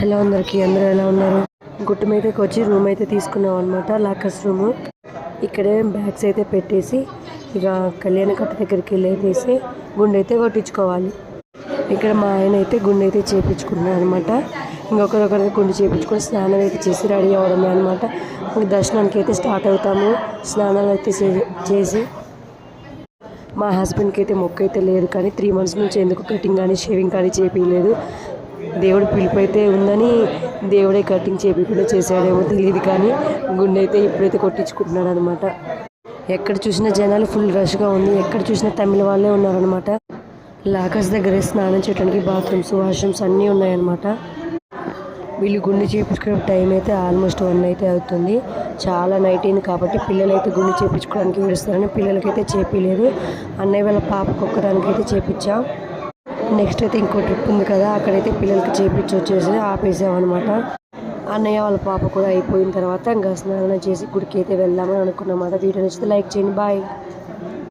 Hello అందరికీ, అందరూ ఎలా ఉన్నారు? గుట్టు మీదకి వచ్చి రూమ్ అయితే తీసుకున్నాం అనమాట, లాకర్స్ రూము. ఇక్కడే బ్యాగ్స్ అయితే పెట్టేసి ఇక కళ్యాణ కట్ట దగ్గరికి వెళ్ళేసి గుండె అయితే కొట్టించుకోవాలి. ఇక్కడ మా ఆయన అయితే గుండె అయితే చేయించుకున్నాను అనమాట. ఇంకొకరొకరికి గుండె చేయించుకొని స్నానం అయితే చేసి రెడీ అవ్వడమే అనమాట. ఇంక దర్శనానికి అయితే స్టార్ట్ అవుతాము. స్నానాలు అయితే చేసి మా హస్బెండ్కి అయితే మొక్క అయితే లేదు, కానీ 3 months నుంచి ఎందుకు కటింగ్ కానీ షేవింగ్ కానీ చేపించలేదు. దేవుడు పిలుపు అయితే ఉందని దేవుడే కటింగ్ చేపించకుండా చేశాడేమో తెలియదు, కానీ గుండె అయితే ఇప్పుడైతే కొట్టించుకుంటున్నాడు అనమాట. ఎక్కడ చూసినా జనాలు ఫుల్ రష్గా ఉంది, ఎక్కడ చూసినా తమిళ వాళ్ళే ఉన్నారనమాట. లాకర్స్ దగ్గర స్నానం చేయడానికి బాత్రూమ్స్, వాష్రూమ్స్ అన్నీ ఉన్నాయన్నమాట. వీళ్ళు గుండె చేయించుకునే టైం అయితే ఆల్మోస్ట్ 1 అయితే అవుతుంది. చాలా నైట్ అయింది కాబట్టి పిల్లలు అయితే గుండె చేయించుకోవడానికి ఏడుస్తారని పిల్లలకైతే చేపించలేదు. అన్నయ్య వాళ్ళ పాపకు ఒక్కదానికి అయితే చేయించాం. నెక్స్ట్ అయితే ఇంకో ట్రిప్ ఉంది కదా, అక్కడైతే పిల్లలకి చేపించి వచ్చేసి ఆపేసామన్నమాట. అన్నయ్య వాళ్ళ పాప కూడా అయిపోయిన తర్వాత ఇంకా స్నానం చేసి గుడికి అయితే వెళ్దామని అనుకున్నమాట. వీడియో నచ్చితే లైక్ చేయండి. బాయ్.